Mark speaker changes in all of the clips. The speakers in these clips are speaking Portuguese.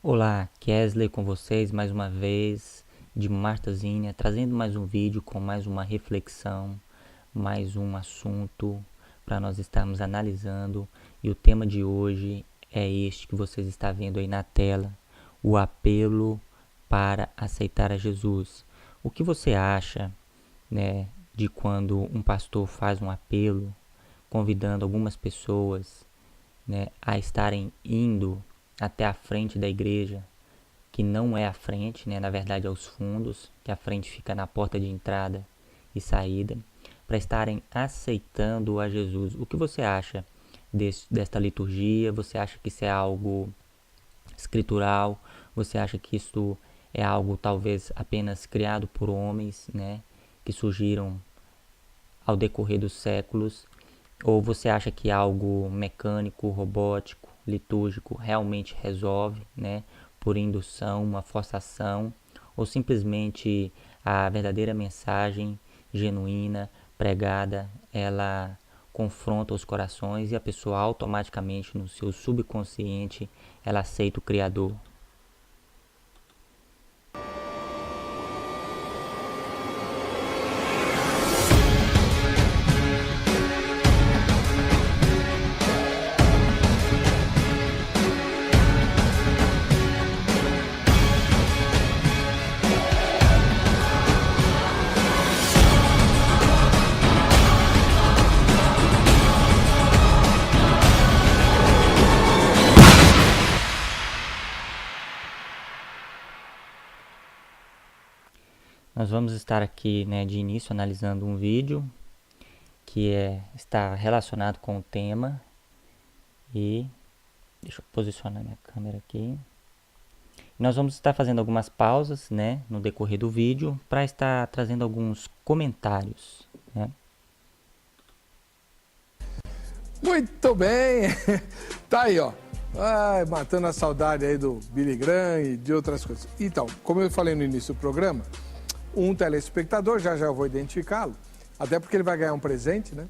Speaker 1: Olá, Kesley com vocês mais uma vez, de Martazinha, trazendo mais um vídeo com mais uma reflexão, mais um assunto para nós estarmos analisando. E o tema de hoje é este que vocês estão vendo aí na tela, o apelo para aceitar a Jesus. O que você acha, né, de quando um pastor faz um apelo, convidando algumas pessoas, né, a estarem indo até a frente da igreja, que não é a frente, né, na verdade é os fundos, que a frente fica na porta de entrada e saída, para estarem aceitando a Jesus. O que você acha desta liturgia? Você acha que isso é algo escritural? Você acha que isso é algo talvez apenas criado por homens, né, que surgiram ao decorrer dos séculos? Ou você acha que algo mecânico, robótico, litúrgico realmente resolve, né, por indução, uma forçação, ou simplesmente a verdadeira mensagem genuína, pregada, ela confronta os corações e a pessoa automaticamente no seu subconsciente ela aceita o Criador? Nós vamos estar aqui, né, de início analisando um vídeo que está relacionado com o tema e deixa eu posicionar minha câmera aqui. Nós vamos estar fazendo algumas pausas, né, no decorrer do vídeo para estar trazendo alguns comentários, né?
Speaker 2: Muito bem, tá aí, ó. Ai, matando a saudade aí do Billy Graham e de outras coisas. Então, como eu falei no início do programa, um telespectador, já eu vou identificá-lo, até porque ele vai ganhar um presente, né?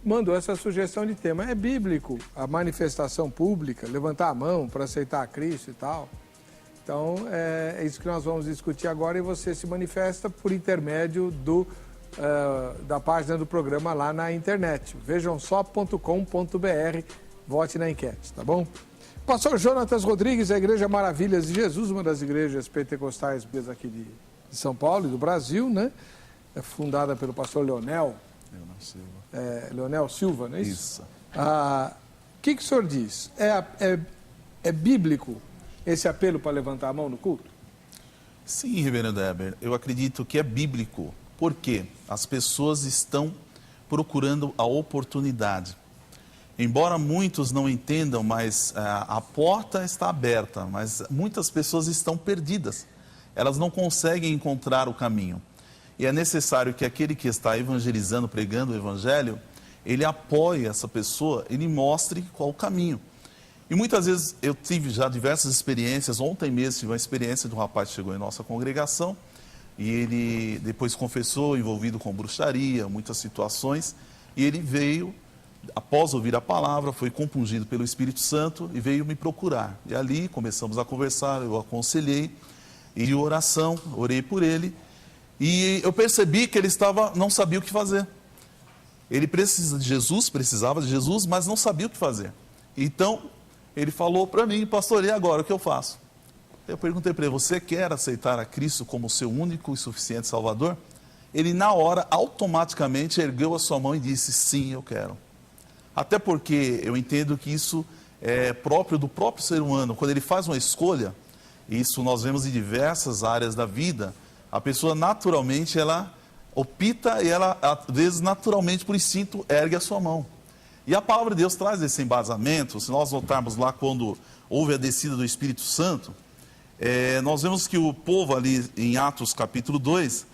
Speaker 2: Mandou essa sugestão de tema. É bíblico a manifestação pública, levantar a mão para aceitar a Cristo e tal. Então, é isso que nós vamos discutir agora e você se manifesta por intermédio da página do programa lá na internet. Vejamsó.com.br, vote na enquete, tá bom? Pastor Jonatas Rodrigues, da Igreja Maravilhas de Jesus, uma das igrejas pentecostais aqui de São Paulo e do Brasil, né? É fundada pelo pastor Leonel Silva. Leonel Silva, não é isso?
Speaker 3: Isso.
Speaker 2: O que o senhor diz? É bíblico esse apelo para levantar a mão no culto?
Speaker 3: Sim, reverendo Heber, eu acredito que é bíblico, porque as pessoas estão procurando a oportunidade. Embora muitos não entendam, mas a porta está aberta, mas muitas pessoas estão perdidas. Elas não conseguem encontrar o caminho. E é necessário que aquele que está evangelizando, pregando o evangelho, ele apoie essa pessoa, ele mostre qual o caminho. E muitas vezes eu tive já diversas experiências. Ontem mesmo tive uma experiência de um rapaz que chegou em nossa congregação e ele depois confessou, envolvido com bruxaria, muitas situações, e ele veio, após ouvir a palavra, foi compungido pelo Espírito Santo e veio me procurar. E ali começamos a conversar, eu aconselhei, e de oração, orei por ele, e eu percebi que ele não sabia o que fazer. Ele precisava de Jesus, mas não sabia o que fazer. Então, ele falou para mim: pastor, e agora, o que eu faço? Eu perguntei para ele: você quer aceitar a Cristo como seu único e suficiente Salvador? Ele, na hora, automaticamente ergueu a sua mão e disse: sim, eu quero. Até porque eu entendo que isso é próprio do próprio ser humano. Quando ele faz uma escolha, isso nós vemos em diversas áreas da vida, a pessoa naturalmente, ela opta e ela, às vezes, naturalmente, por instinto, ergue a sua mão. E a palavra de Deus traz esse embasamento. Se nós voltarmos lá quando houve a descida do Espírito Santo, nós vemos que o povo ali em Atos capítulo 2,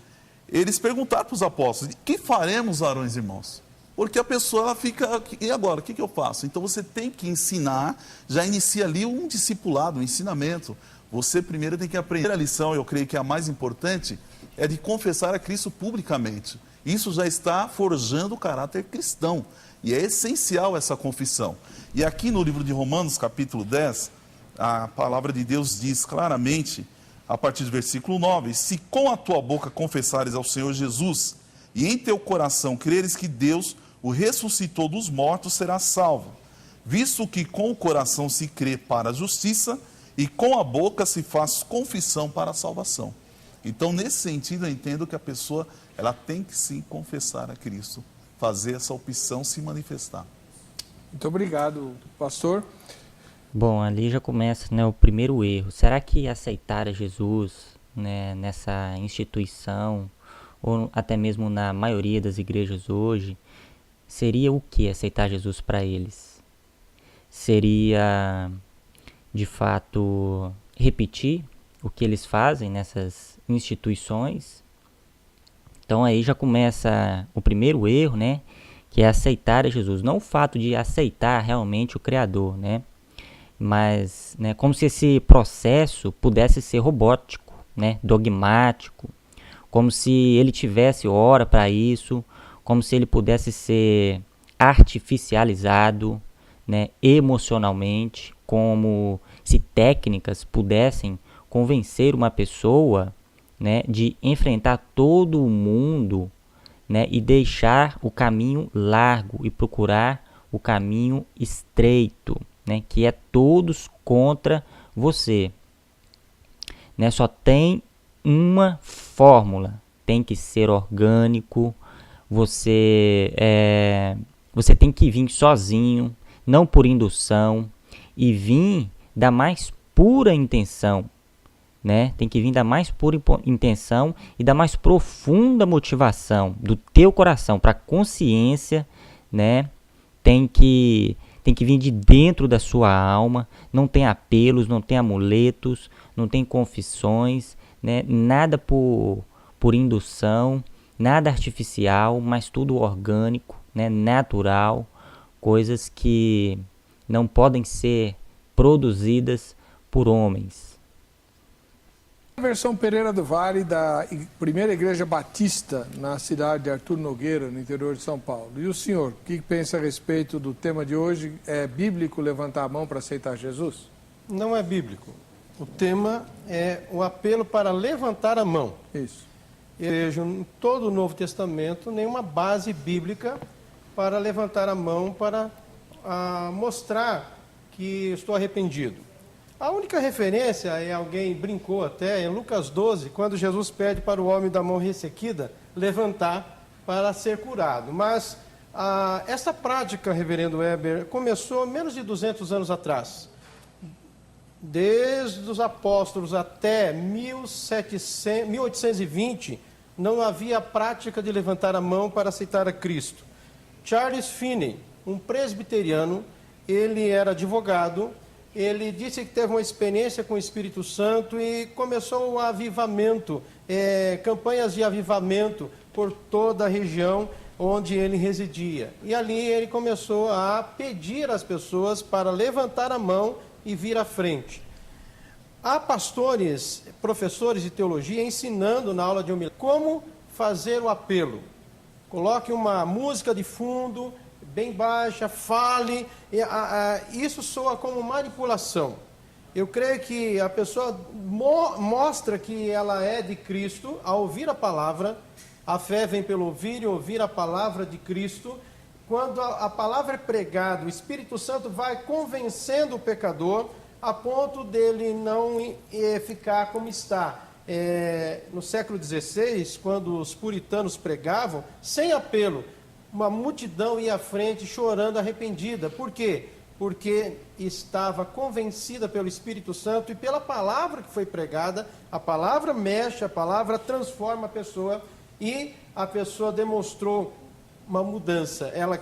Speaker 3: eles perguntaram para os apóstolos: que faremos, varões e irmãos? Porque a pessoa ela fica: e agora, o que eu faço? Então você tem que ensinar, já inicia ali um discipulado, um ensinamento. Você primeiro tem que aprender a lição, eu creio que a mais importante é de confessar a Cristo publicamente. Isso já está forjando o caráter cristão. E é essencial essa confissão. E aqui no livro de Romanos, capítulo 10, a palavra de Deus diz claramente, a partir do versículo 9, se com a tua boca confessares ao Senhor Jesus, e em teu coração creres que Deus o ressuscitou dos mortos, serás salvo. Visto que com o coração se crê para a justiça, e com a boca se faz confissão para a salvação. Então, nesse sentido, eu entendo que a pessoa ela tem que sim confessar a Cristo, fazer essa opção se manifestar.
Speaker 2: Muito obrigado, pastor.
Speaker 1: Bom, ali já começa, né, o primeiro erro. Será que aceitar a Jesus, né, nessa instituição, ou até mesmo na maioria das igrejas hoje, seria o que aceitar Jesus para eles? Seria, de fato, repetir o que eles fazem nessas instituições? Então aí já começa o primeiro erro, né, que é aceitar a Jesus. Não o fato de aceitar realmente o Criador, né, mas, né, como se esse processo pudesse ser robótico, né, dogmático, como se ele tivesse hora para isso, como se ele pudesse ser artificializado, né, emocionalmente, como se técnicas pudessem convencer uma pessoa, né, de enfrentar todo o mundo, né, e deixar o caminho largo e procurar o caminho estreito, né, que é todos contra você. Né, só tem uma fórmula, tem que ser orgânico, você tem que vir sozinho, não por indução, e vir da mais pura intenção, né? Tem que vir da mais pura intenção e da mais profunda motivação do teu coração para a consciência, né? Tem que vir de dentro da sua alma, não tem apelos, não tem amuletos, não tem confissões, né? Nada por indução, nada artificial, mas tudo orgânico, né? Natural, coisas que não podem ser produzidas por homens.
Speaker 2: A versão Pereira do Vale da primeira igreja batista na cidade de Artur Nogueira, no interior de São Paulo. E o senhor, o que pensa a respeito do tema de hoje? É bíblico levantar a mão para aceitar Jesus?
Speaker 4: Não é bíblico. O tema é o apelo para levantar a mão.
Speaker 2: Isso.
Speaker 4: Eu vejo em todo o Novo Testamento nenhuma base bíblica para levantar a mão para mostrar que estou arrependido. A única referência, alguém brincou até, em Lucas 12, quando Jesus pede para o homem da mão ressequida levantar para ser curado. Mas essa prática, reverendo Weber, começou menos de 200 anos atrás. Desde os apóstolos até 1820, não havia prática de levantar a mão para aceitar a Cristo. Charles Finney, um presbiteriano, ele era advogado, ele disse que teve uma experiência com o Espírito Santo e começou o avivamento, campanhas de avivamento por toda a região onde ele residia. E ali ele começou a pedir às pessoas para levantar a mão e vir à frente. Há pastores, professores de teologia ensinando na aula de homilia como fazer o apelo. Coloque uma música de fundo, bem baixa, fale, isso soa como manipulação. Eu creio que a pessoa mostra que ela é de Cristo ao ouvir a palavra. A fé vem pelo ouvir e ouvir a palavra de Cristo. Quando a palavra é pregada, o Espírito Santo vai convencendo o pecador a ponto dele não ficar como está. No século XVI, quando os puritanos pregavam, sem apelo, uma multidão ia à frente chorando arrependida. Por quê? Porque estava convencida pelo Espírito Santo e pela palavra que foi pregada. A palavra mexe, a palavra transforma a pessoa e a pessoa demonstrou uma mudança. Ela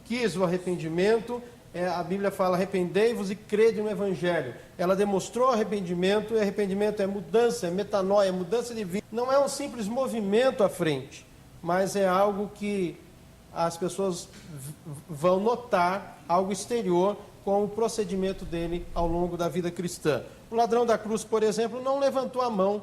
Speaker 4: quis o arrependimento, a Bíblia fala, arrependei-vos e crede no Evangelho. Ela demonstrou arrependimento, e arrependimento é mudança, é metanoia, é mudança de vida. Não é um simples movimento à frente, mas é algo que as pessoas vão notar, algo exterior, com o procedimento dele ao longo da vida cristã. O ladrão da cruz, por exemplo, não levantou a mão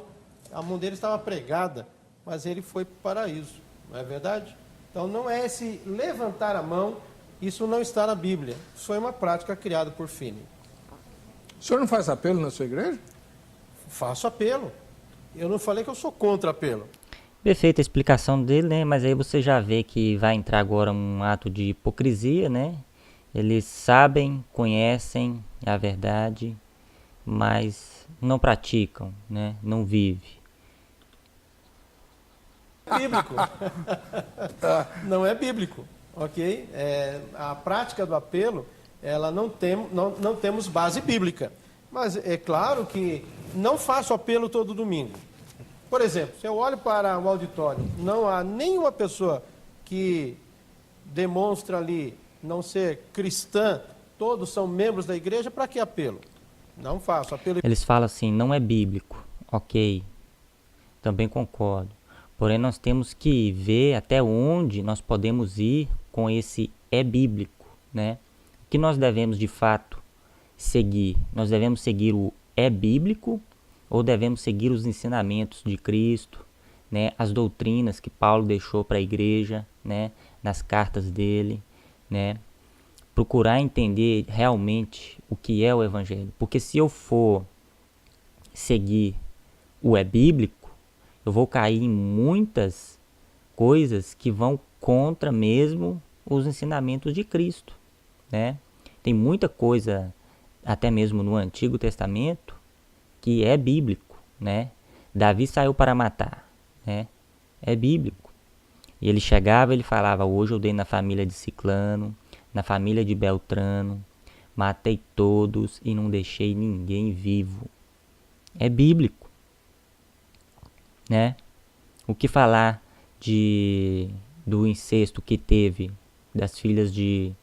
Speaker 4: dele estava pregada, mas ele foi para o paraíso, não é verdade? Então não é esse levantar a mão, isso não está na Bíblia, isso foi uma prática criada por Finney.
Speaker 2: senhor não faz apelo na sua igreja?
Speaker 4: Faço apelo. Eu não falei que eu sou contra apelo.
Speaker 1: Perfeita a explicação dele, né? Mas aí você já vê que vai entrar agora um ato de hipocrisia, né? Eles sabem, conhecem a verdade, mas não praticam, né? Não vivem.
Speaker 4: Bíblico. Não é bíblico, ok? A prática do apelo, ela não temos base bíblica. Mas é claro que não faço apelo todo domingo. Por exemplo, se eu olho para o auditório, não há nenhuma pessoa que demonstra ali não ser cristã, todos são membros da igreja, para que apelo? Não faço apelo.
Speaker 1: Eles falam assim, não é bíblico. Ok, também concordo. Porém, nós temos que ver até onde nós podemos ir com esse é bíblico, né? O que nós devemos, de fato, seguir? Nós devemos seguir o é bíblico ou devemos seguir os ensinamentos de Cristo, né? As doutrinas que Paulo deixou para a igreja, né? Nas cartas dele, né? Procurar entender realmente o que é o evangelho. Porque se eu for seguir o é bíblico, eu vou cair em muitas coisas que vão contra mesmo os ensinamentos de Cristo, né? Tem muita coisa, até mesmo no Antigo Testamento, que é bíblico, né? Davi saiu para matar, né? É bíblico. E ele chegava, ele falava, hoje eu dei na família de Ciclano, na família de Beltrano, matei todos e não deixei ninguém vivo. É bíblico, né? O que falar do incesto que teve das filhas de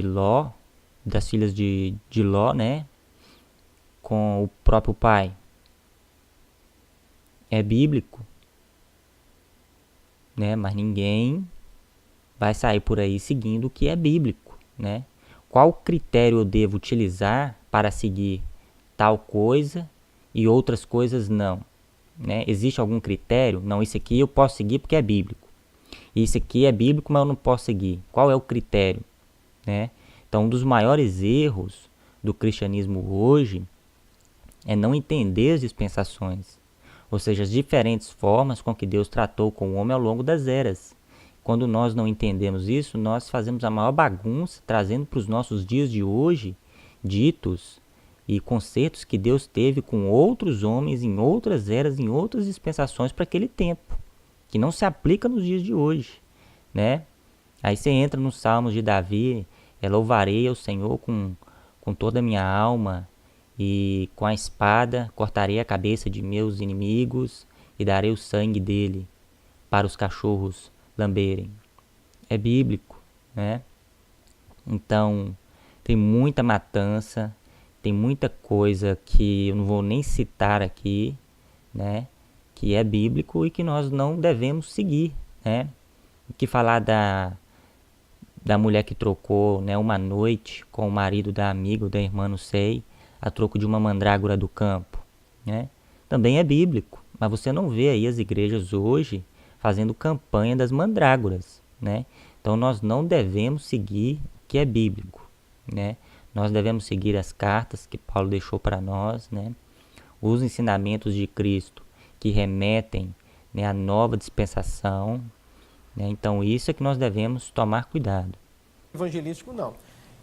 Speaker 1: Ló, né? Com o próprio pai. É bíblico, né? Mas ninguém vai sair por aí seguindo o que é bíblico, né? Qual critério eu devo utilizar para seguir tal coisa e outras coisas não, né? Existe algum critério? Não, isso aqui eu posso seguir porque é bíblico. Isso aqui é bíblico, mas eu não posso seguir. Qual é o critério, né? Então, um dos maiores erros do cristianismo hoje é não entender as dispensações, ou seja, as diferentes formas com que Deus tratou com o homem ao longo das eras. Quando nós não entendemos isso, nós fazemos a maior bagunça, trazendo para os nossos dias de hoje ditos e conceitos que Deus teve com outros homens em outras eras, em outras dispensações para aquele tempo, que não se aplica nos dias de hoje, né? Aí você entra nos Salmos de Davi, louvarei ao Senhor com toda a minha alma, e com a espada cortarei a cabeça de meus inimigos e darei o sangue dele para os cachorros lamberem. É bíblico, né? Então, tem muita matança, tem muita coisa que eu não vou nem citar aqui, né? Que é bíblico e que nós não devemos seguir, né? O que falar da mulher que trocou, né, uma noite com o marido da amiga, da irmã, não sei, a troco de uma mandrágora do campo, né? Também é bíblico, mas você não vê aí as igrejas hoje fazendo campanha das mandrágoras, né? Então nós não devemos seguir o que é bíblico, né? Nós devemos seguir as cartas que Paulo deixou para nós, né? Os ensinamentos de Cristo que remetem, né, à nova dispensação, né? Então isso é que nós devemos tomar cuidado.
Speaker 4: Evangelístico não.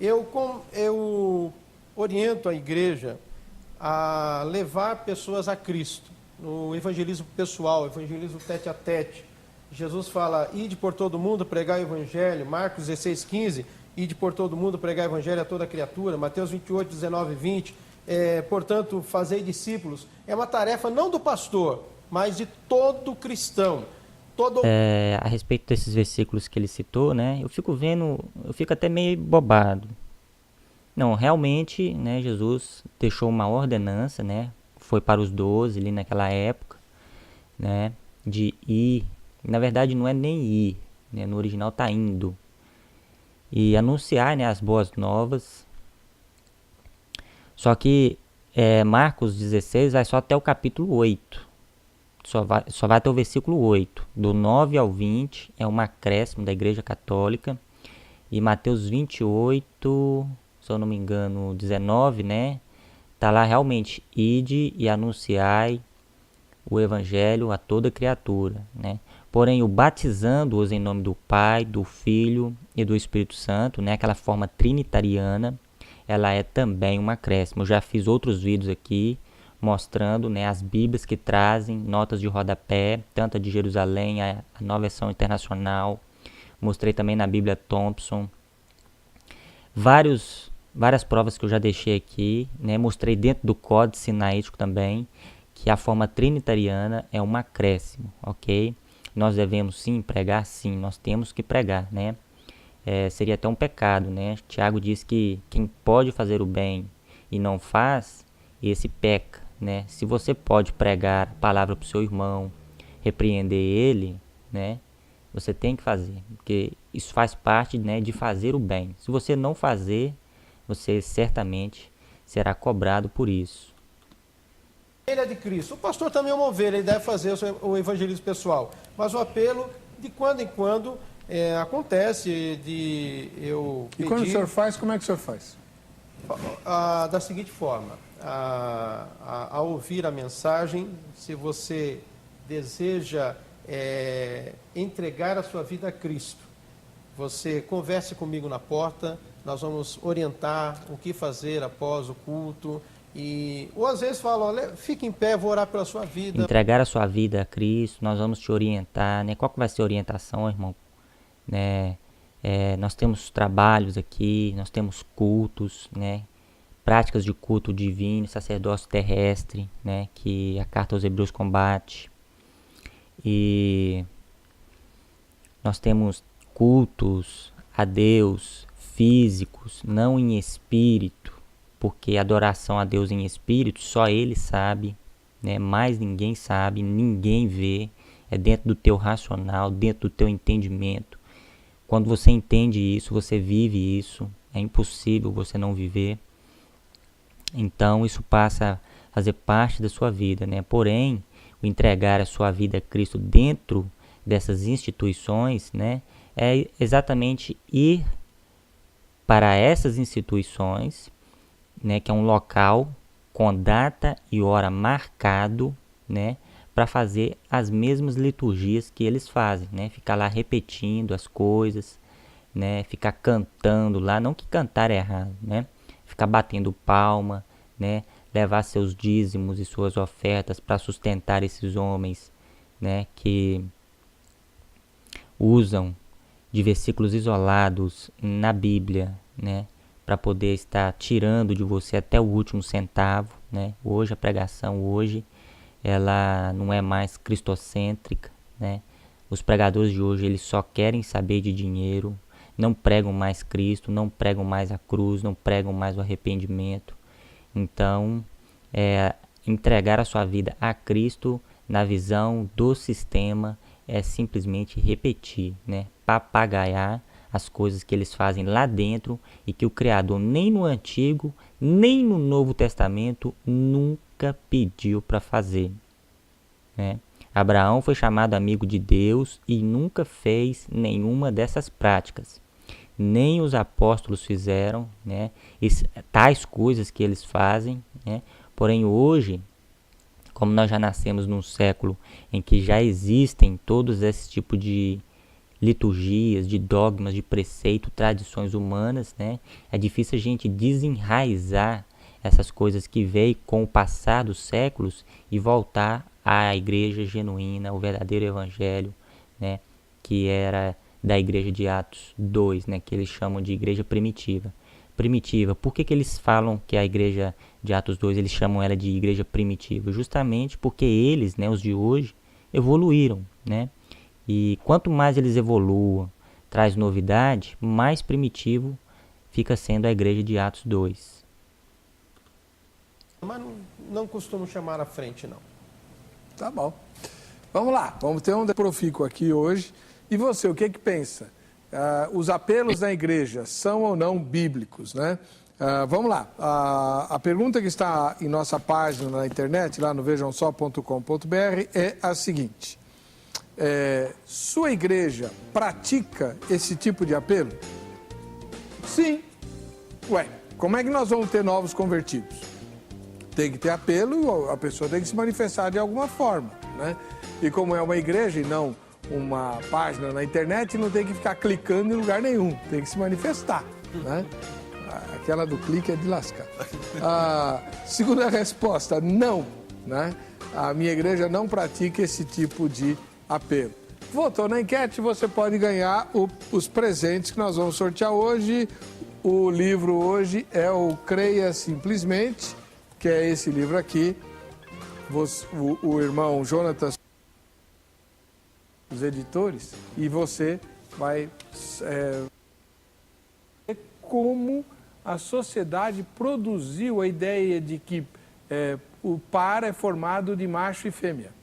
Speaker 4: Eu oriento a igreja a levar pessoas a Cristo, no evangelismo pessoal, evangelismo tete a tete. Jesus fala, ide por todo mundo pregar o evangelho, Marcos 16:15, ide por todo mundo pregar o evangelho a toda criatura, Mateus 28, 19 e 20, portanto, fazei discípulos. É uma tarefa não do pastor, mas de todo cristão.
Speaker 1: A respeito desses versículos que ele citou, né, eu fico até meio bobado. Não, realmente, né, Jesus deixou uma ordenança, né, foi para os 12 ali naquela época, né, de ir, na verdade não é nem ir, né, no original tá indo, e anunciar, né, as boas novas. Só que Marcos 16 vai só até o capítulo 8, só vai até o versículo 8, do 9 ao 20 é um acréscimo da Igreja Católica, e Mateus 28... se eu não me engano, 19, né? Está lá realmente, ide e anunciai o evangelho a toda criatura, né? Porém, o batizando-os em nome do Pai, do Filho e do Espírito Santo, né? Aquela forma trinitariana, ela é também um acréscimo. Eu já fiz outros vídeos aqui mostrando, né, as Bíblias que trazem notas de rodapé, tanto a de Jerusalém, a Nova Versão Internacional. Mostrei também na Bíblia Thompson. Várias provas que eu já deixei aqui, né? Mostrei dentro do Códice Sinaítico também, que a forma trinitariana é um acréscimo, ok? Nós devemos sim pregar? Sim, nós temos que pregar, né? Seria até um pecado, né? Tiago diz que quem pode fazer o bem e não faz, esse peca, né? Se você pode pregar a palavra para o seu irmão, repreender ele, né? Você tem que fazer, porque isso faz parte, né, de fazer o bem. Se você não fazer, você certamente será cobrado por isso.
Speaker 4: Ele é de Cristo. O pastor também é uma ovelha, ele deve fazer o evangelismo pessoal. Mas o apelo, de quando em quando, acontece de eu pedir...
Speaker 2: E quando o senhor faz, como é que o senhor faz?
Speaker 4: Da seguinte forma, a ouvir a mensagem, se você deseja entregar a sua vida a Cristo, você converse comigo na porta, nós vamos orientar o que fazer após o culto, ou às vezes fala, olha, fique em pé, vou orar pela sua vida.
Speaker 1: Entregar a sua vida a Cristo, nós vamos te orientar, né? Qual que vai ser a orientação, irmão? Né? Nós temos trabalhos aqui, nós temos cultos, né? Práticas de culto divino, sacerdócio terrestre, né? Que a carta aos Hebreus combate. E nós temos cultos a Deus físicos, não em espírito, porque adoração a Deus em espírito só Ele sabe, né? Mais ninguém sabe, ninguém vê, é dentro do teu racional, dentro do teu entendimento. Quando você entende isso, você vive isso, é impossível você não viver. Então isso passa a fazer parte da sua vida, né? Porém, o entregar a sua vida a Cristo dentro dessas instituições, né, é exatamente ir para essas instituições, né, que é um local com data e hora marcado, né, para fazer as mesmas liturgias que eles fazem, né, ficar lá repetindo as coisas, né, ficar cantando lá, não que cantar é errado, né, ficar batendo palma, né, levar seus dízimos e suas ofertas para sustentar esses homens, né, que usam de versículos isolados na Bíblia, né, para poder estar tirando de você até o último centavo, né? Hoje a pregação ela não é mais cristocêntrica, né? Os pregadores de hoje, eles só querem saber de dinheiro, não pregam mais Cristo, não pregam mais a cruz, não pregam mais o arrependimento. Então, entregar a sua vida a Cristo na visão do sistema é simplesmente repetir, né? Papagaiar as coisas que eles fazem lá dentro e que o Criador nem no Antigo, nem no Novo Testamento nunca pediu para fazer, né? Abraão foi chamado amigo de Deus e nunca fez nenhuma dessas práticas. Nem os apóstolos fizeram, né, tais coisas que eles fazem, né? Porém hoje, como nós já nascemos num século em que já existem todos esses tipos de liturgias, de dogmas, de preceito, tradições humanas, né? É difícil a gente desenraizar essas coisas que veio com o passar dos séculos e voltar à igreja genuína, o verdadeiro evangelho, né? Que era da igreja de Atos 2, né? Que eles chamam de igreja primitiva. Primitiva, por que eles falam que a igreja de Atos 2, eles chamam ela de igreja primitiva? Justamente porque eles, né, os de hoje, evoluíram, né? E quanto mais eles evoluam, traz novidade, mais primitivo fica sendo a igreja de Atos 2.
Speaker 4: Mas não costumo chamar à frente, não.
Speaker 2: Tá bom. Vamos lá, vamos ter um profícuo aqui hoje. E você, o que pensa? Os apelos da igreja são ou não bíblicos, né? Vamos lá. A pergunta que está em nossa página na internet, lá no vejamsó.com.br, é a seguinte. Sua igreja pratica esse tipo de apelo? Sim. Ué, como é que nós vamos ter novos convertidos? tem que ter apelo, a pessoa tem que se manifestar de alguma forma, né? E como é uma igreja e não uma página na internet, não tem que ficar clicando em lugar nenhum, tem que se manifestar, né? Aquela do clique é de lascar. A segunda resposta, não, né? A minha igreja não pratica esse tipo de apelo. Votou na enquete, você pode ganhar os presentes que nós vamos sortear hoje. O livro hoje é o Creia Simplesmente, que é esse livro aqui. O irmão Jonatas, os editores, e você vai ver como a sociedade produziu a ideia de que o par é formado de macho e fêmea.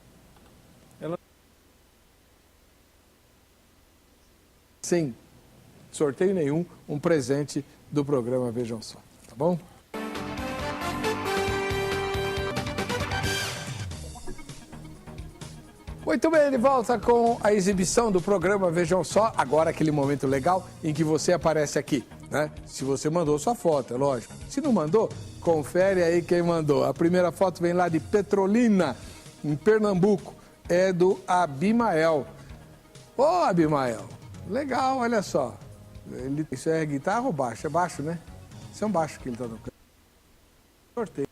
Speaker 2: Sem sorteio nenhum, um presente do programa Vejam Só, tá bom? Muito bem, de volta com a exibição do programa Vejam Só. Agora aquele momento legal em que você aparece aqui, né? Se você mandou sua foto, é lógico. Se não mandou, confere aí quem mandou. A primeira foto vem lá de Petrolina, em Pernambuco. É do Abimael. Ô, Abimael, legal, olha só. Isso é guitarra ou baixo? É baixo, né? Isso é um baixo que ele está tocando. Sorteio.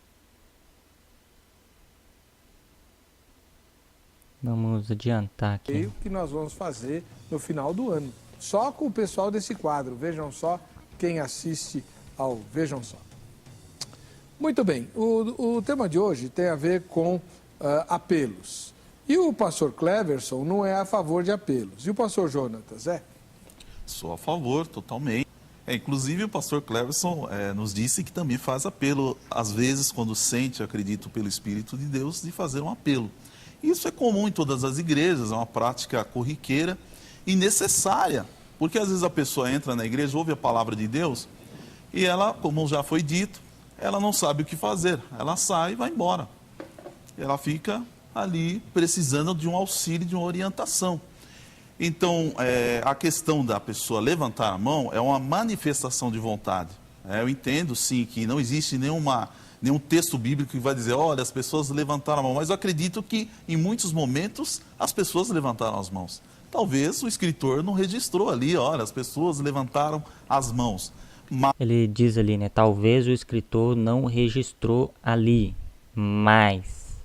Speaker 1: Vamos adiantar aqui.
Speaker 2: Que nós vamos fazer no final do ano. Só com o pessoal desse quadro. Vejam só quem assiste ao Vejam Só. Muito bem. O tema de hoje tem a ver com apelos. E o pastor Cleverson não é a favor de apelos. E o pastor Jonatas é?
Speaker 3: Sou a favor, totalmente. Inclusive, o pastor Cleverson nos disse que também faz apelo, às vezes, quando sente, acredito, pelo Espírito de Deus, de fazer um apelo. Isso é comum em todas as igrejas, é uma prática corriqueira e necessária, porque às vezes a pessoa entra na igreja, ouve a palavra de Deus e ela, como já foi dito, ela não sabe o que fazer, ela sai e vai embora. Ela fica ali precisando de um auxílio, de uma orientação. Então, a questão da pessoa levantar a mão é uma manifestação de vontade. Eu entendo, sim, que não existe nenhum texto bíblico que vai dizer, olha, as pessoas levantaram a mão, mas eu acredito que em muitos momentos as pessoas levantaram as mãos. Talvez o escritor não registrou ali, olha, as pessoas levantaram as mãos. Mas...
Speaker 1: Ele diz ali, né, talvez o escritor não registrou ali, mas,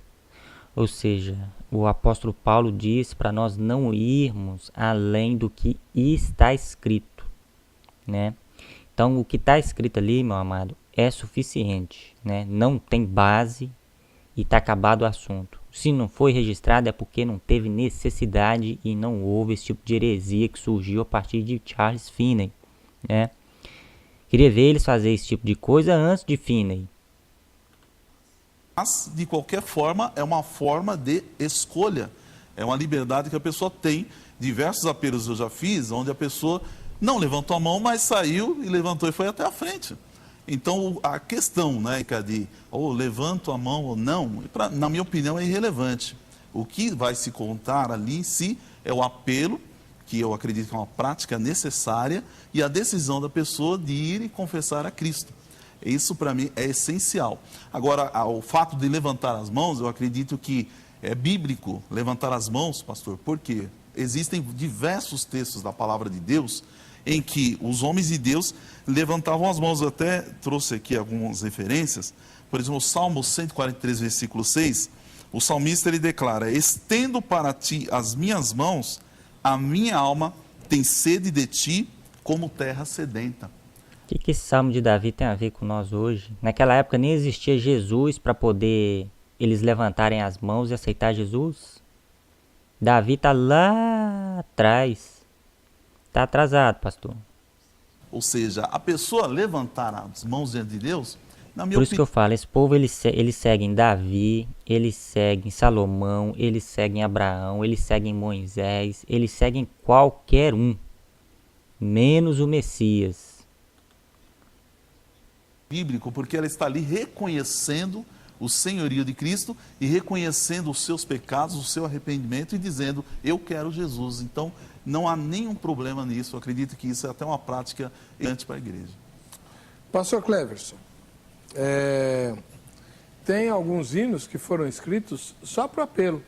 Speaker 1: ou seja, o apóstolo Paulo diz para nós não irmos além do que está escrito, né? Então, o que está escrito ali, meu amado, é suficiente, né? Não tem base e está acabado o assunto. Se não foi registrado é porque não teve necessidade e não houve esse tipo de heresia que surgiu a partir de Charles Finney, né? Queria ver eles fazer esse tipo de coisa antes de Finney.
Speaker 3: Mas, de qualquer forma, é uma forma de escolha. É uma liberdade que a pessoa tem. Diversos apelos eu já fiz, onde a pessoa não levantou a mão, mas saiu e levantou e foi até a frente. Então, a questão, né, de levanto a mão ou não, na minha opinião, é irrelevante. O que vai se contar ali em si é o apelo, que eu acredito que é uma prática necessária, e a decisão da pessoa de ir e confessar a Cristo. Isso, para mim, é essencial. Agora, o fato de levantar as mãos, eu acredito que é bíblico levantar as mãos, pastor, porque existem diversos textos da palavra de Deus em que os homens de Deus levantavam as mãos. Eu até trouxe aqui algumas referências. Por exemplo, o Salmo 143, versículo 6, o salmista ele declara, estendo para ti as minhas mãos, a minha alma tem sede de ti como terra sedenta.
Speaker 1: O que esse Salmo de Davi tem a ver com nós hoje? Naquela época nem existia Jesus para poder eles levantarem as mãos e aceitar Jesus. Davi está lá atrás. Está atrasado, pastor.
Speaker 3: Ou seja, a pessoa levantar as mãos diante de Deus, na minha
Speaker 1: Por isso que eu falo, esse povo eles seguem Davi, eles seguem Salomão, eles seguem Abraão, eles seguem Moisés, eles seguem qualquer um, menos o Messias.
Speaker 3: Bíblico, porque ela está ali reconhecendo o senhorio de Cristo e reconhecendo os seus pecados, o seu arrependimento e dizendo, eu quero Jesus. Então, não há nenhum problema nisso. Eu acredito que isso é até uma prática importante para a igreja.
Speaker 2: Pastor Cleverson, tem alguns hinos que foram escritos só para o apelo.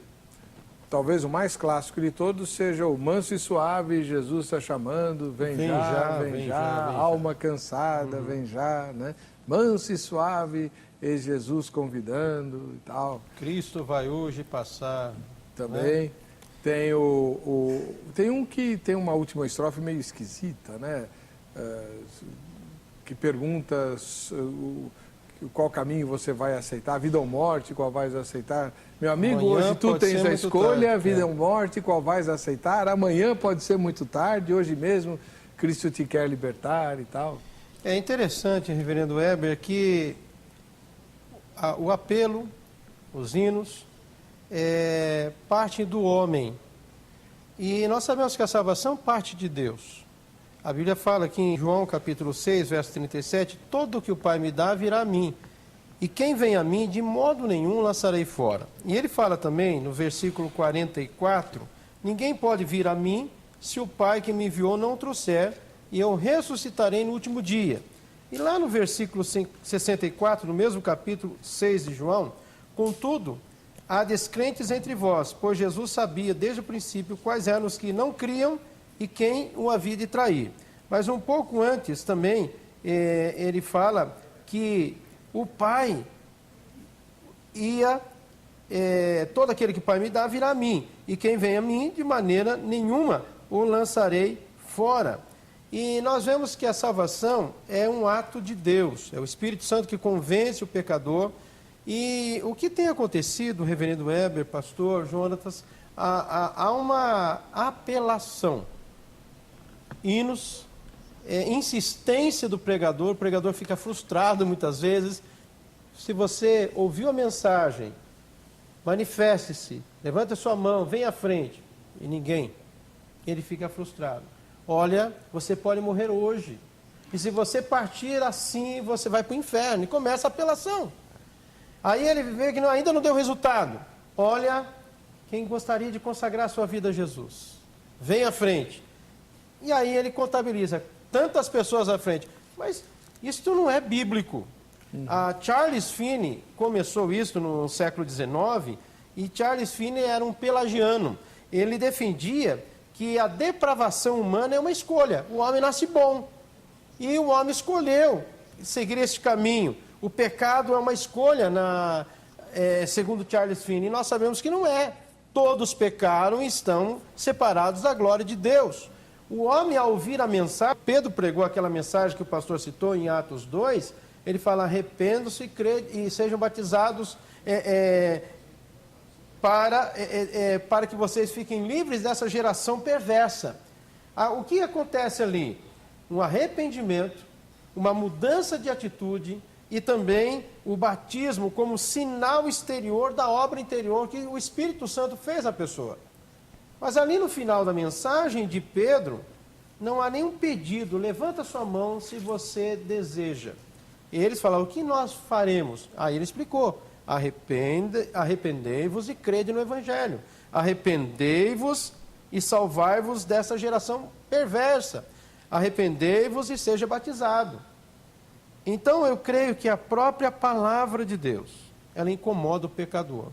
Speaker 2: Talvez o mais clássico de todos seja o Manso e Suave, Jesus está chamando, vem já, alma cansada, vem já, né? Manso e suave, e Jesus convidando e tal.
Speaker 4: Cristo vai hoje passar.
Speaker 2: Também.
Speaker 4: Né?
Speaker 2: Tem tem um que tem uma última estrofe meio esquisita, né? Que pergunta qual caminho você vai aceitar, vida ou morte, qual vais aceitar. Meu amigo,
Speaker 4: Amanhã
Speaker 2: hoje tu tens a escolha,
Speaker 4: tarde,
Speaker 2: vida ou morte, qual vais aceitar. Amanhã pode ser muito tarde, hoje mesmo Cristo te quer libertar e tal.
Speaker 4: É interessante, reverendo Weber, que o apelo, os hinos, partem do homem. E nós sabemos que a salvação parte de Deus. A Bíblia fala aqui em João capítulo 6, verso 37, todo o que o Pai me dá virá a mim, e quem vem a mim, de modo nenhum lançarei fora. E ele fala também, no versículo 44, ninguém pode vir a mim, se o Pai que me enviou não o trouxer, e eu ressuscitarei no último dia. E lá no versículo 64, no mesmo capítulo 6 de João, contudo, há descrentes entre vós, pois Jesus sabia desde o princípio quais eram os que não criam e quem o havia de trair. Mas um pouco antes também, ele fala que o Pai todo aquele que o Pai me dá virá a mim, e quem vem a mim, de maneira nenhuma o lançarei fora. E nós vemos que a salvação é um ato de Deus, é o Espírito Santo que convence o pecador. E o que tem acontecido, reverendo Weber, pastor Jonatas, há uma apelação, hinos, insistência do pregador, o pregador fica frustrado muitas vezes. Se você ouviu a mensagem, manifeste-se, levante a sua mão, venha à frente, e ninguém, ele fica frustrado. Olha, você pode morrer hoje, e se você partir assim, você vai para o inferno, e começa a apelação. Aí ele vê que ainda não deu resultado. Olha, quem gostaria de consagrar a sua vida a Jesus, vem à frente. E aí ele contabiliza tantas pessoas à frente. Mas isso não é bíblico. A Charles Finney começou isso no século XIX, e Charles Finney era um pelagiano. Ele defendia que a depravação humana é uma escolha. O homem nasce bom, e o homem escolheu seguir esse caminho. O pecado é uma escolha, segundo Charles Finney. E nós sabemos que não é. Todos pecaram e estão separados da glória de Deus. O homem, ao ouvir a mensagem, Pedro pregou aquela mensagem que o pastor citou em Atos 2, ele fala, arrependam-se e sejam batizados para que vocês fiquem livres dessa geração perversa. O que acontece ali? Um arrependimento, uma mudança de atitude e também o batismo como sinal exterior da obra interior que o Espírito Santo fez à pessoa. Mas ali no final da mensagem de Pedro, não há nenhum pedido, levanta sua mão se você deseja. E eles falaram, o que nós faremos? Aí ele explicou, arrependei-vos e crede no Evangelho. Arrependei-vos e salvai-vos dessa geração perversa. Arrependei-vos e seja batizado. Então eu creio que a própria palavra de Deus, ela incomoda o pecador.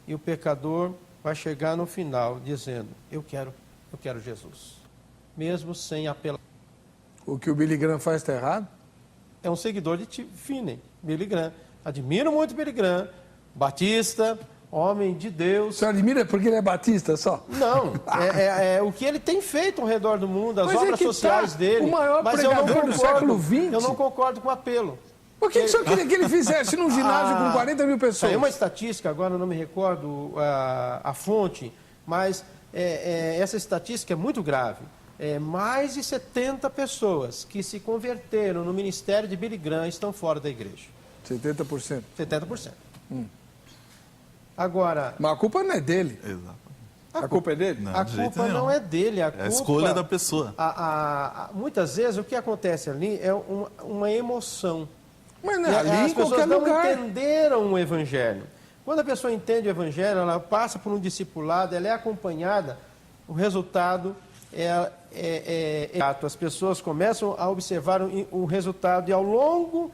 Speaker 4: E o pecador vai chegar no final dizendo, eu quero Jesus. Mesmo sem apelar.
Speaker 2: O que o Billy Graham faz está errado?
Speaker 4: É um seguidor de Finney, Billy Graham. Admiro muito Billy Graham, batista, homem de Deus.
Speaker 2: O senhor admira porque ele é batista só?
Speaker 4: Não, o que ele tem feito ao redor do mundo, as
Speaker 2: Mas
Speaker 4: obras sociais dele.
Speaker 2: O maior
Speaker 4: mas
Speaker 2: pregador do século XX.
Speaker 4: Eu não concordo com o apelo.
Speaker 2: Por que o senhor queria que ele fizesse num ginásio com 40 mil pessoas?
Speaker 4: Tem uma estatística, agora não me recordo a fonte, mas essa estatística é muito grave. Mais de 70 pessoas que se converteram no ministério de Billy Graham estão fora da igreja.
Speaker 2: 70%.
Speaker 4: 70%. Agora...
Speaker 2: Mas a culpa não é dele.
Speaker 3: Exato.
Speaker 2: A culpa é dele?
Speaker 3: Não,
Speaker 4: A
Speaker 3: de jeito
Speaker 4: culpa
Speaker 3: nenhum.
Speaker 4: não é dele. A culpa,
Speaker 3: É a escolha da pessoa.
Speaker 4: Muitas vezes o que acontece ali é uma emoção.
Speaker 2: Mas não é ali
Speaker 4: As
Speaker 2: em qualquer
Speaker 4: pessoas não
Speaker 2: lugar.
Speaker 4: entenderam o Evangelho. Quando a pessoa entende o Evangelho, ela passa por um discipulado, ela é acompanhada, o resultado as pessoas começam a observar o resultado e ao longo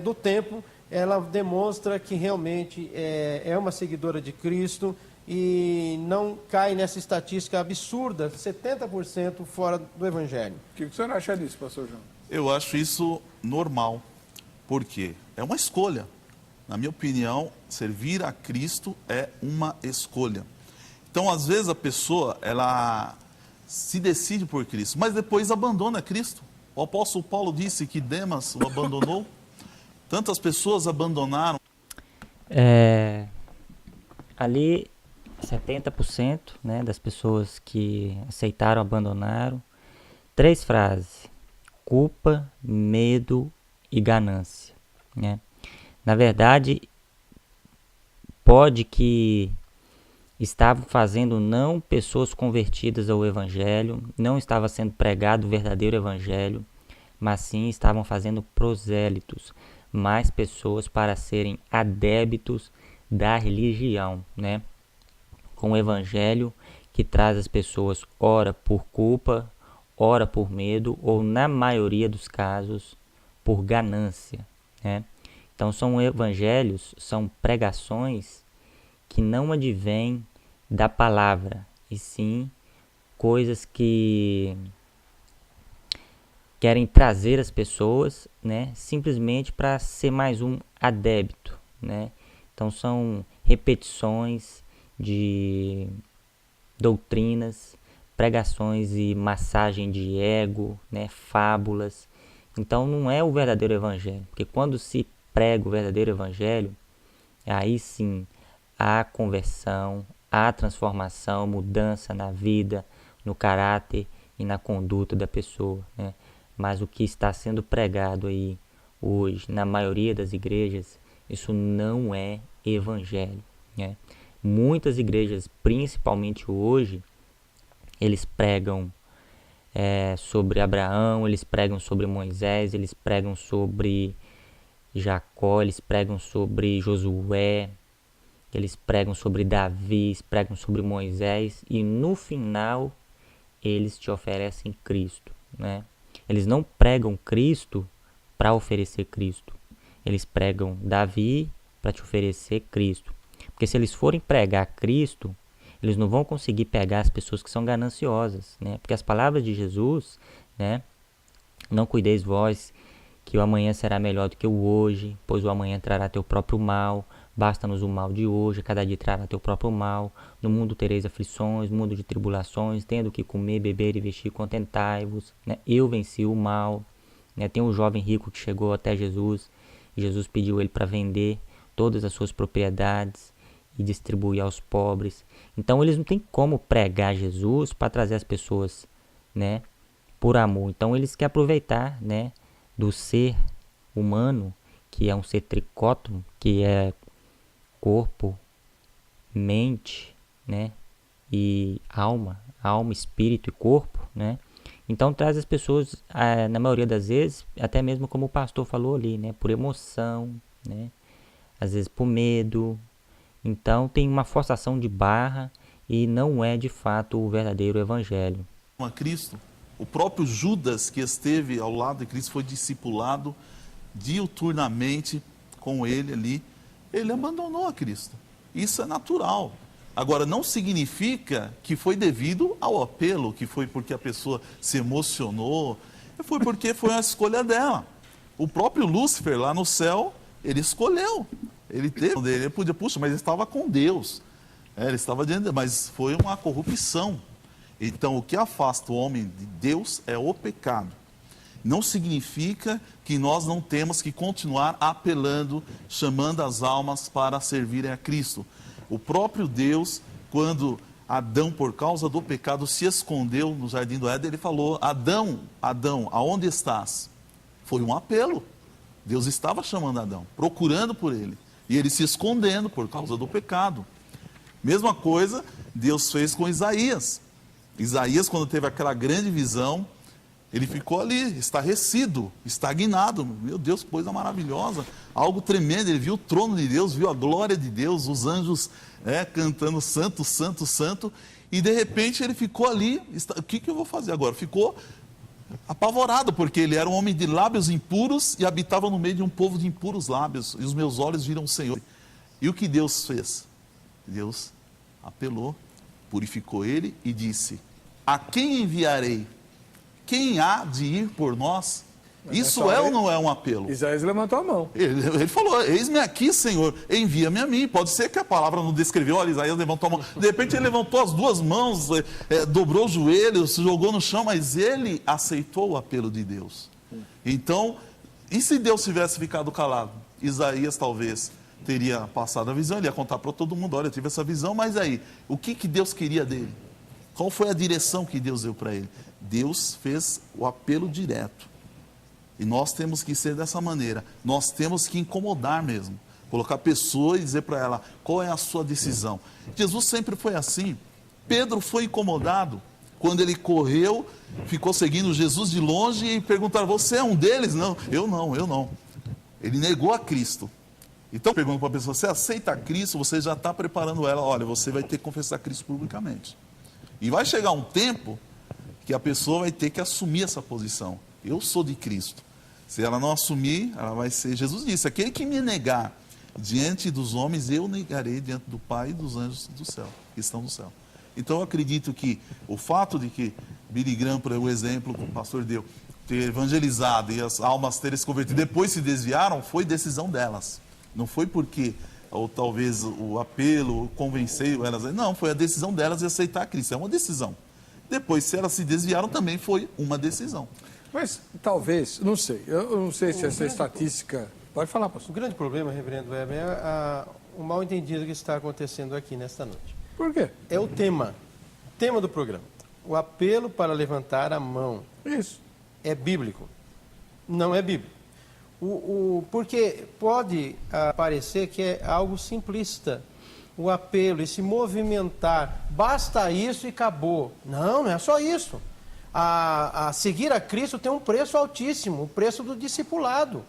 Speaker 4: do tempo ela demonstra que realmente é uma seguidora de Cristo e não cai nessa estatística absurda, 70% fora do Evangelho.
Speaker 2: O que o senhor acha disso, pastor João?
Speaker 3: Eu acho isso normal, porque é uma escolha. Na minha opinião, servir a Cristo é uma escolha. Então, às vezes, a pessoa, ela se decide por Cristo, mas depois abandona Cristo. O apóstolo Paulo disse que Demas o abandonou. Tantas pessoas abandonaram.
Speaker 1: Ali, 70%, né, das pessoas que aceitaram abandonaram. 3 frases: culpa, medo e ganância, né? Na verdade, pode que estavam fazendo não pessoas convertidas ao Evangelho, não estava sendo pregado o verdadeiro Evangelho, mas sim estavam fazendo prosélitos, mais pessoas para serem adébitos da religião, né? Com o Evangelho que traz as pessoas ora por culpa, ora por medo, ou na maioria dos casos, por ganância, né? Então são evangelhos, são pregações que não advêm da palavra, e sim coisas que querem trazer as pessoas, né, simplesmente para ser mais um adébito, né? Então são repetições de doutrinas, pregações e massagem de ego, né, fábulas. Então não é o verdadeiro evangelho, porque quando se prega o verdadeiro evangelho, aí sim há conversão, há transformação, mudança na vida, no caráter e na conduta da pessoa, né? Mas o que está sendo pregado aí hoje, na maioria das igrejas, isso não é evangelho, né? Muitas igrejas, principalmente hoje, eles pregam sobre Abraão, eles pregam sobre Moisés, eles pregam sobre Jacó, eles pregam sobre Josué, eles pregam sobre Davi, eles pregam sobre Moisés, e no final eles te oferecem Cristo, né? Eles não pregam Cristo para oferecer Cristo, eles pregam Davi para te oferecer Cristo, porque se eles forem pregar Cristo, eles não vão conseguir pegar as pessoas que são gananciosas, né? Porque as palavras de Jesus, né? Não cuideis vós que o amanhã será melhor do que o hoje, pois o amanhã trará teu próprio mal. Basta-nos o mal de hoje, cada dia trará teu próprio mal. No mundo tereis aflições, mundo de tribulações, tendo que comer, beber e vestir, contentai-vos, né? Eu venci o mal, né? Tem um jovem rico que chegou até Jesus, e Jesus pediu ele para vender todas as suas propriedades e distribuir aos pobres. Então eles não têm como pregar Jesus para trazer as pessoas, né, por amor. Então eles querem aproveitar, né, do ser humano, que é um ser tricótomo, que é corpo, mente, né, e alma, espírito e corpo, né? Então traz as pessoas, na maioria das vezes, até mesmo como o pastor falou ali, né, por emoção, né, às vezes por medo. Então tem uma forçação de barra e não é de fato o verdadeiro evangelho.
Speaker 3: A Cristo, o próprio Judas que esteve ao lado de Cristo foi discipulado diuturnamente com ele ali, ele abandonou a Cristo. Isso é natural. Agora, não significa que foi devido ao apelo, que foi porque a pessoa se emocionou, foi porque foi uma escolha dela. O próprio Lúcifer lá no céu, ele escolheu. Ele teve, ele podia, puxa, mas ele estava com Deus. Ele estava diante, mas foi uma corrupção. Então, o que afasta o homem de Deus é o pecado. Não significa que nós não temos que continuar apelando, chamando as almas para servirem a Cristo. O próprio Deus, quando Adão, por causa do pecado, se escondeu no jardim do Éden, ele falou: Adão, Adão, aonde estás? Foi um apelo. Deus estava chamando Adão, procurando por ele. E ele se escondendo por causa do pecado. Mesma coisa Deus fez com Isaías. Isaías, quando teve aquela grande visão, ele ficou ali, estarrecido, estagnado. Meu Deus, que coisa maravilhosa, algo tremendo. Ele viu o trono de Deus, viu a glória de Deus, os anjos cantando santo, santo, santo. E de repente ele ficou ali, o que eu vou fazer agora? Ficou apavorado, porque ele era um homem de lábios impuros e habitava no meio de um povo de impuros lábios. E os meus olhos viram o Senhor. E o que Deus fez? Deus apelou, purificou ele e disse: a quem enviarei? Quem há de ir por nós? Isso é ou não é um apelo?
Speaker 2: Isaías levantou a mão.
Speaker 3: Ele falou: eis-me aqui, Senhor, envia-me a mim. Pode ser que a palavra não descreveu, olha, Isaías levantou a mão. De repente ele levantou as duas mãos, dobrou os joelhos, se jogou no chão, mas ele aceitou o apelo de Deus. Então, e se Deus tivesse ficado calado? Isaías talvez teria passado a visão, ele ia contar para todo mundo: olha, eu tive essa visão, mas aí, o que Deus queria dele? Qual foi a direção que Deus deu para ele? Deus fez o apelo direto. E nós temos que ser dessa maneira. Nós temos que incomodar mesmo. Colocar a pessoa e dizer para ela qual é a sua decisão. Jesus sempre foi assim. Pedro foi incomodado quando ele correu, ficou seguindo Jesus de longe e perguntaram: você é um deles? Não, eu não. Ele negou a Cristo. Então, pergunto para a pessoa: você aceita Cristo? Você já está preparando ela. Olha, você vai ter que confessar Cristo publicamente. E vai chegar um tempo que a pessoa vai ter que assumir essa posição. Eu sou de Cristo. Se ela não assumir, ela vai ser... Jesus disse: aquele que me negar diante dos homens, eu negarei diante do Pai e dos anjos do céu, que estão no céu. Então eu acredito que o fato de que Billy Graham, por o exemplo que o pastor deu, ter evangelizado e as almas terem se convertido, depois se desviaram, foi decisão delas. Não foi porque, ou talvez o apelo convenceu elas. Não, foi a decisão delas de aceitar Cristo. É uma decisão. Depois, se elas se desviaram, também foi uma decisão.
Speaker 2: Mas talvez, não sei, eu não sei se essa estatística... Pode falar, pastor.
Speaker 4: O grande problema, reverendo Weber, é o mal-entendido que está acontecendo aqui nesta noite.
Speaker 2: Por quê?
Speaker 4: É o tema do programa. O apelo para levantar a mão.
Speaker 2: Isso.
Speaker 4: É bíblico? Não é bíblico. Porque pode parecer que é algo simplista. O apelo, esse movimentar, basta isso e acabou. Não é só isso. A seguir a Cristo tem um preço altíssimo, o preço do discipulado.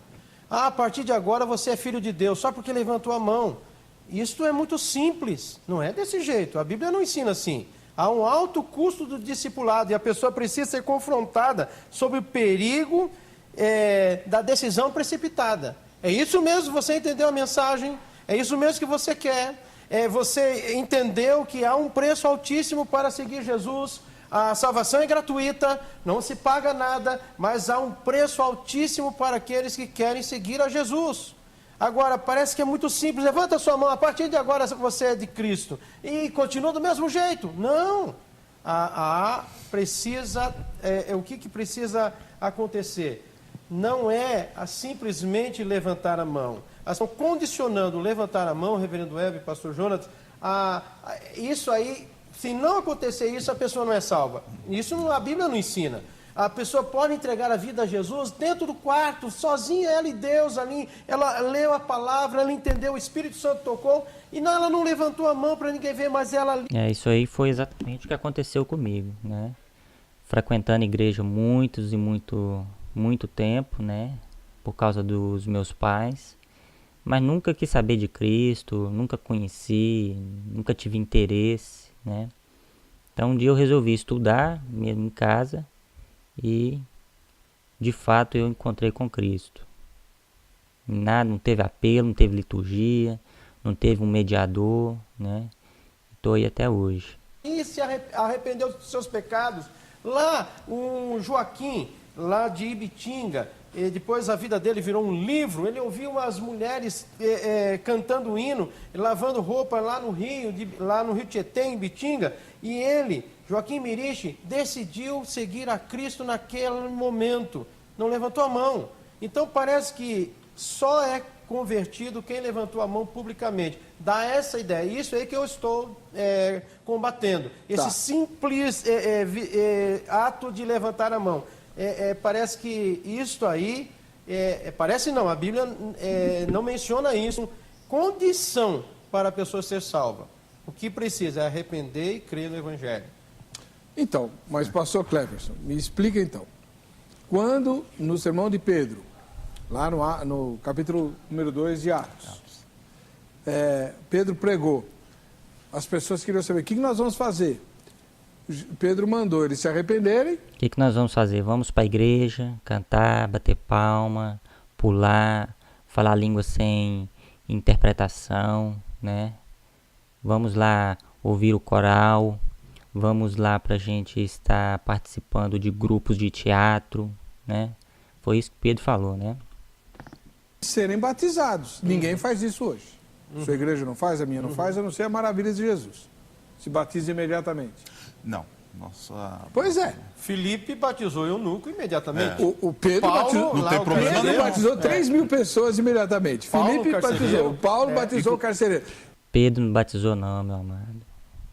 Speaker 4: A partir de agora você é filho de Deus, só porque levantou a mão. Isso é muito simples, não é desse jeito. A Bíblia não ensina assim. Há um alto custo do discipulado e a pessoa precisa ser confrontada sobre o perigo da decisão precipitada. É isso mesmo, você entendeu a mensagem? É isso mesmo que você quer? Você entendeu que há um preço altíssimo para seguir Jesus? A salvação é gratuita, não se paga nada, mas há um preço altíssimo para aqueles que querem seguir a Jesus. Agora, parece que é muito simples. Levanta a sua mão, a partir de agora você é de Cristo. E continua do mesmo jeito. Não. O que precisa acontecer? Não é simplesmente levantar a mão. Estão condicionando levantar a mão, reverendo Weber, pastor Jonas, isso aí... Se não acontecer isso, a pessoa não é salva. Isso a Bíblia não ensina. A pessoa pode entregar a vida a Jesus dentro do quarto, sozinha, ela e Deus ali. Ela leu a palavra, ela entendeu, o Espírito Santo tocou, e não, ela não levantou a mão para ninguém ver, mas ela...
Speaker 1: Isso aí foi exatamente o que aconteceu comigo, né? Frequentando a igreja muito tempo, né? Por causa dos meus pais. Mas nunca quis saber de Cristo, nunca conheci, nunca tive interesse, né? Então um dia eu resolvi estudar mesmo em casa e de fato eu encontrei com Cristo. Nada, não teve apelo, não teve liturgia, não teve um mediador, né? Estou aí até hoje.
Speaker 4: E se arrependeu dos seus pecados. Lá, o Joaquim, lá de Ibitinga, e depois a vida dele virou um livro. Ele ouviu as mulheres cantando hino, lavando roupa lá no Rio Tietê, em Ibitinga. E ele, Joaquim Miriche, decidiu seguir a Cristo naquele momento. Não levantou a mão. Então parece que só é convertido quem levantou a mão publicamente. Dá essa ideia. Isso aí que eu estou combatendo. Esse simples ato de levantar a mão. Parece que isto aí, parece não, a Bíblia não menciona isso, condição para a pessoa ser salva. O que precisa é arrepender e crer no Evangelho.
Speaker 2: Então, mas pastor Cleverson, me explica então. Quando no sermão de Pedro, lá no capítulo número 2 de Atos, Pedro pregou, as pessoas queriam saber, o que nós vamos fazer? Pedro mandou eles se arrependerem.
Speaker 1: O que nós vamos fazer? Vamos para a igreja, cantar, bater palma, pular, falar língua sem interpretação, né? Vamos lá ouvir o coral, vamos lá para a gente estar participando de grupos de teatro, né? Foi isso que Pedro falou, né?
Speaker 2: Serem batizados. Ninguém faz isso hoje. Sua igreja não faz, a minha não faz, a não ser a maravilha de Jesus. Se batiza imediatamente.
Speaker 3: Não. Nossa.
Speaker 2: Pois é.
Speaker 4: Filipe batizou o eunuco imediatamente.
Speaker 2: O Pedro
Speaker 4: Paulo,
Speaker 2: batizou,
Speaker 3: não tem problema
Speaker 2: Pedro
Speaker 3: nenhum.
Speaker 2: batizou 3 mil pessoas imediatamente.
Speaker 4: Paulo,
Speaker 2: Filipe
Speaker 4: carcereiro.
Speaker 2: batizou. Paulo batizou o carcereiro.
Speaker 1: Pedro não batizou não, meu amado.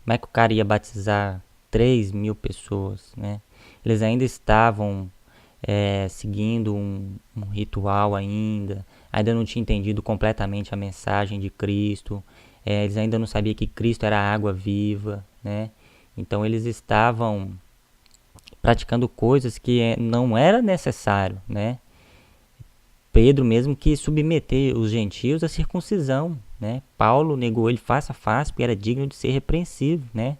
Speaker 1: Como é que o cara ia batizar 3.000 pessoas, né? Eles ainda estavam seguindo um ritual ainda não tinham entendido completamente a mensagem de Cristo, eles ainda não sabiam que Cristo era a água viva, né? Então eles estavam praticando coisas que não era necessário, né? Pedro mesmo quis submeter os gentios à circuncisão, né? Paulo negou ele face a face porque era digno de ser repreensível, né?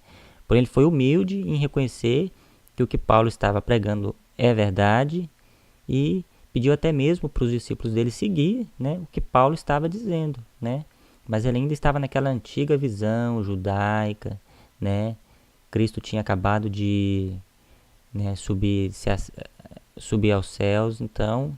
Speaker 1: Porém ele foi humilde em reconhecer que o que Paulo estava pregando é verdade e pediu até mesmo para os discípulos dele seguir, né, o que Paulo estava dizendo, né? Mas ele ainda estava naquela antiga visão judaica, né? Cristo tinha acabado de, né, subir aos céus, então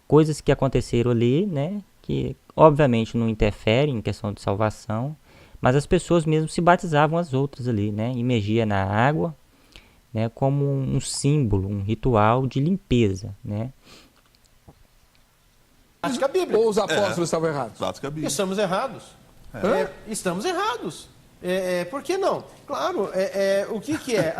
Speaker 1: coisas que aconteceram ali, né, que obviamente não interferem em questão de salvação, mas as pessoas mesmo se batizavam as outras ali, né? Imergia na água, né, como um símbolo, um ritual de limpeza, né?
Speaker 4: Prática bíblica.
Speaker 2: Ou os apóstolos estavam errados?
Speaker 3: Prática bíblica.
Speaker 4: Estamos errados. Estamos errados. Por que não? Claro, o que é?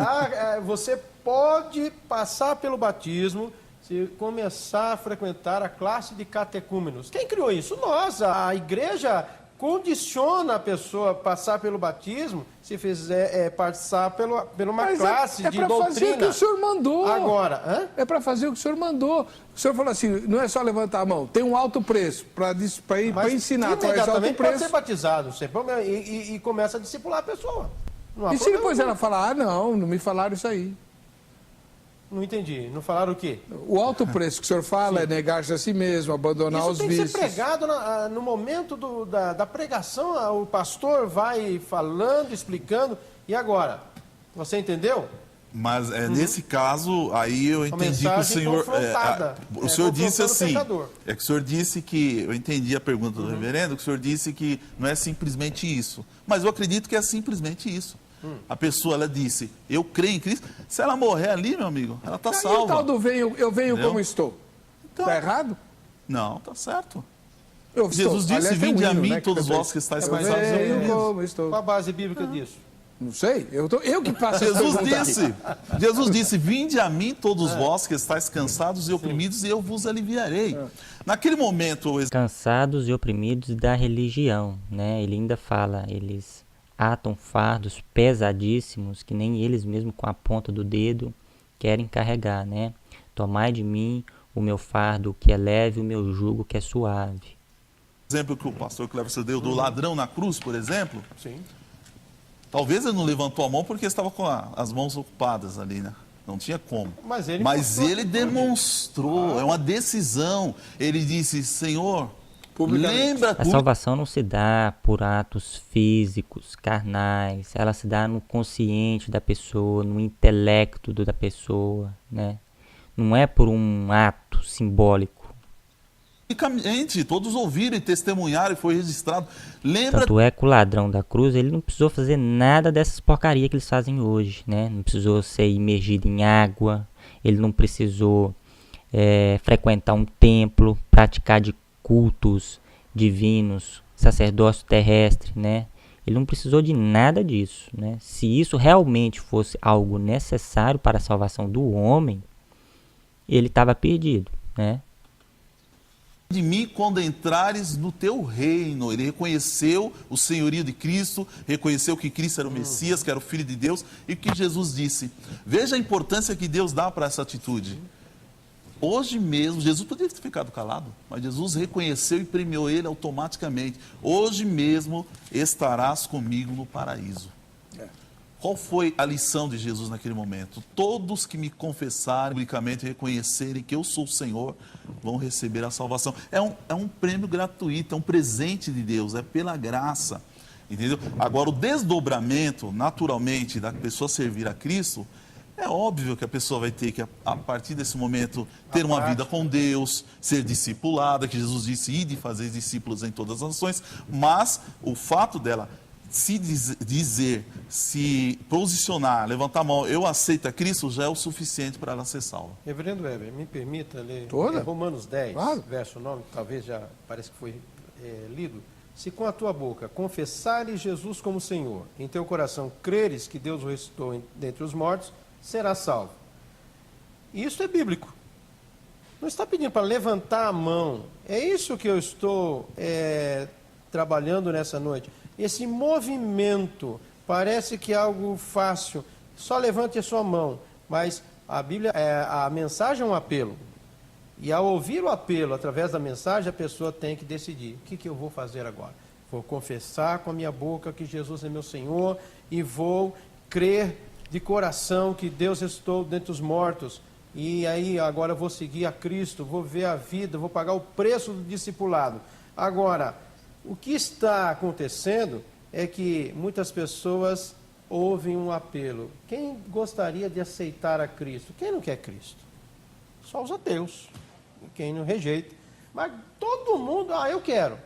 Speaker 4: Você pode passar pelo batismo se começar a frequentar a classe de catecúmenos. Quem criou isso? Nós. A igreja condiciona a pessoa a passar pelo batismo se fizer passar por uma classe de doutrina.
Speaker 2: É para fazer o que o senhor mandou.
Speaker 4: Agora,
Speaker 2: é para fazer o que o senhor mandou. O senhor falou assim, não é só levantar a mão, tem um alto preço para ensinar qual é esse alto
Speaker 4: pode
Speaker 2: preço.
Speaker 4: ser batizado, sem problema, e começa a discipular a pessoa. Não há
Speaker 2: E se
Speaker 4: problema
Speaker 2: depois
Speaker 4: nenhum.
Speaker 2: ela falar, não me falaram isso aí.
Speaker 4: Não entendi. Não falaram o quê?
Speaker 2: O alto preço que o senhor fala é negar-se a si mesmo, abandonar
Speaker 4: Isso
Speaker 2: os
Speaker 4: tem
Speaker 2: vícios.
Speaker 4: que ser pregado no momento da pregação. O pastor vai falando, explicando. E agora? Você entendeu?
Speaker 3: Mas nesse caso, aí eu entendi que o senhor. O senhor disse assim. É que o senhor disse que. Eu entendi a pergunta do reverendo, que o senhor disse que não é simplesmente isso. Mas eu acredito que é simplesmente isso. A pessoa, ela disse, eu creio em Cristo. Se ela morrer ali, meu amigo, ela está
Speaker 2: E o
Speaker 3: salva.
Speaker 2: tal do eu venho
Speaker 3: Entendeu?
Speaker 2: como estou.
Speaker 3: Então,
Speaker 2: Está errado?
Speaker 3: Não, está certo.
Speaker 2: Eu estou.
Speaker 3: Jesus disse,
Speaker 2: Aliás, tem
Speaker 3: vinde a
Speaker 2: hino,
Speaker 3: mim
Speaker 2: né, que
Speaker 3: todos
Speaker 2: canta
Speaker 3: vós
Speaker 2: isso.
Speaker 3: que estáis
Speaker 2: Eu
Speaker 3: cansados e
Speaker 2: venho
Speaker 3: oprimidos.
Speaker 2: como estou.
Speaker 4: Qual a base bíblica disso?
Speaker 2: Não sei, eu que faço essa
Speaker 3: Jesus
Speaker 2: pergunta aqui.
Speaker 3: disse, Jesus disse, vinde a mim todos vós que estáis cansados e oprimidos e eu vos aliviarei. Naquele momento,
Speaker 1: Cansados e oprimidos da religião, né? Ele ainda fala, eles atam fardos pesadíssimos que nem eles mesmos com a ponta do dedo querem carregar, né? Tomai de mim o meu fardo que é leve, o meu jugo que é suave.
Speaker 3: exemplo que o pastor Cleverson deu do ladrão na cruz, por exemplo,
Speaker 4: Sim.
Speaker 3: talvez ele não levantou a mão porque estava com as mãos ocupadas ali, né? Não tinha como.
Speaker 4: Mas ele
Speaker 3: demonstrou, é uma decisão. Ele disse, Senhor, lembra
Speaker 1: A
Speaker 3: tudo.
Speaker 1: salvação não se dá por atos físicos, carnais, ela se dá no consciente da pessoa, no intelecto da pessoa, né? Não é por um ato simbólico.
Speaker 3: Unicamente, todos ouviram e testemunharam e foi registrado. Lembra
Speaker 1: Tanto é que o ladrão da cruz, ele não precisou fazer nada dessas porcarias que eles fazem hoje, né? Não precisou ser imergido em água, ele não precisou frequentar um templo, praticar de cultos divinos, sacerdócio terrestre, né? Ele não precisou de nada disso, né? Se isso realmente fosse algo necessário para a salvação do homem, ele estava perdido, né?
Speaker 3: de mim quando entrares no teu reino. Ele reconheceu o senhorio de Cristo, reconheceu que Cristo era o Messias, que era o Filho de Deus, e que Jesus disse. Veja a importância que Deus dá para essa atitude. Hoje mesmo, Jesus poderia ter ficado calado, mas Jesus reconheceu e premiou ele automaticamente. Hoje mesmo estarás comigo no paraíso. Qual foi a lição de Jesus naquele momento? Todos que me confessarem publicamente e reconhecerem que eu sou o Senhor vão receber a salvação. É um prêmio gratuito, é um presente de Deus, é pela graça. Entendeu? Agora, o desdobramento, naturalmente, da pessoa servir a Cristo, é óbvio que a pessoa vai ter que, a partir desse momento, ter uma vida com Deus, ser discipulada, que Jesus disse, ide fazer discípulos em todas as nações, mas o fato dela se dizer, se posicionar, levantar a mão, eu aceito a Cristo, já é o suficiente para ela ser salva.
Speaker 4: Reverendo Weber, me permita ler
Speaker 2: Toda?
Speaker 4: Romanos 10,
Speaker 2: Claro.
Speaker 4: verso 9, talvez já parece que foi lido. Se com a tua boca confessares Jesus como Senhor, em teu coração creres que Deus o ressuscitou dentre os mortos, será salvo. Isso é bíblico. Não está pedindo para levantar a mão. É isso que eu estou trabalhando nessa noite. Esse movimento parece que é algo fácil. Só levante a sua mão. Mas a Bíblia, a mensagem é um apelo. E ao ouvir o apelo através da mensagem, a pessoa tem que decidir. O que eu vou fazer agora? Vou confessar com a minha boca que Jesus é meu Senhor e vou crer de coração que Deus ressuscitou dentre os mortos. E aí agora eu vou seguir a Cristo, vou ver a vida, vou pagar o preço do discipulado. Agora, o que está acontecendo é que muitas pessoas ouvem um apelo. Quem gostaria de aceitar a Cristo? Quem não quer Cristo? Só os ateus. Quem não rejeita. Mas todo mundo, eu quero.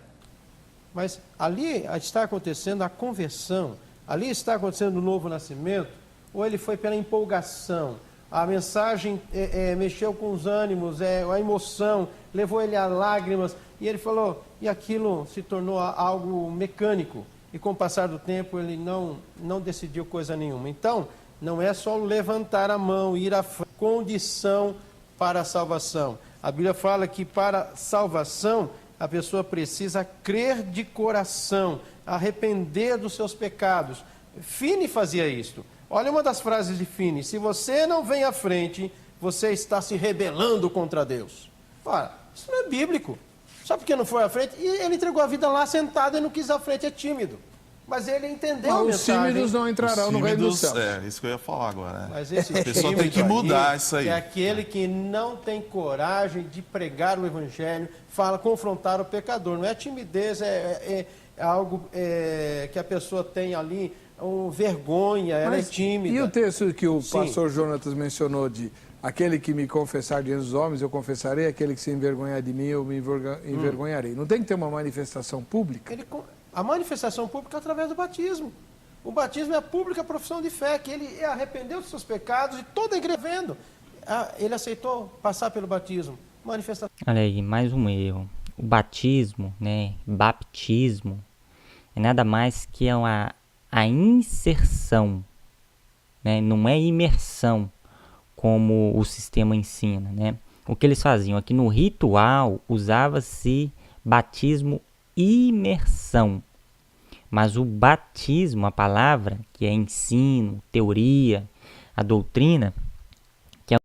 Speaker 4: Mas ali está acontecendo a conversão, ali está acontecendo o novo nascimento, ou ele foi pela empolgação, a mensagem mexeu com os ânimos, a emoção, levou ele a lágrimas, e ele falou, e aquilo se tornou algo mecânico, e com o passar do tempo ele não decidiu coisa nenhuma. Então, não é só levantar a mão, ir à frente, condição para a salvação. A Bíblia fala que para salvação a pessoa precisa crer de coração, arrepender dos seus pecados. Finney fazia isto. Olha uma das frases de Finney: se você não vem à frente, você está se rebelando contra Deus. Fala, isso não é bíblico. Só porque não foi à frente, e ele entregou a vida lá sentado e não quis à frente, é tímido. Mas ele entendeu a
Speaker 2: Os
Speaker 4: mensagem.
Speaker 2: tímidos não entrarão no reino dos céus.
Speaker 3: É, isso que eu ia falar agora.
Speaker 4: Mas esse
Speaker 3: A pessoa tem que
Speaker 4: tímido
Speaker 3: mudar isso aí.
Speaker 4: É aquele que não tem coragem de pregar o evangelho, confrontar o pecador. Não é timidez, é algo que a pessoa tem ali, vergonha, ela é tímida.
Speaker 2: E o texto que o
Speaker 4: Sim.
Speaker 2: pastor Jonatas mencionou de aquele que me confessar diante dos homens, eu confessarei, aquele que se envergonhar de mim, eu me envergonharei. Não tem que ter uma manifestação pública?
Speaker 4: A manifestação pública é através do batismo. O batismo é a pública profissão de fé, que ele arrependeu dos seus pecados e toda a igreja vendo. Ele aceitou passar pelo batismo. Manifestação.
Speaker 1: Olha aí, mais um erro. O batismo, né, baptismo, é nada mais que a inserção, né, não é imersão, como o sistema ensina, né? O que eles faziam aqui no ritual, usava-se batismo imersão, mas o batismo, a palavra, que é ensino, teoria, a doutrina,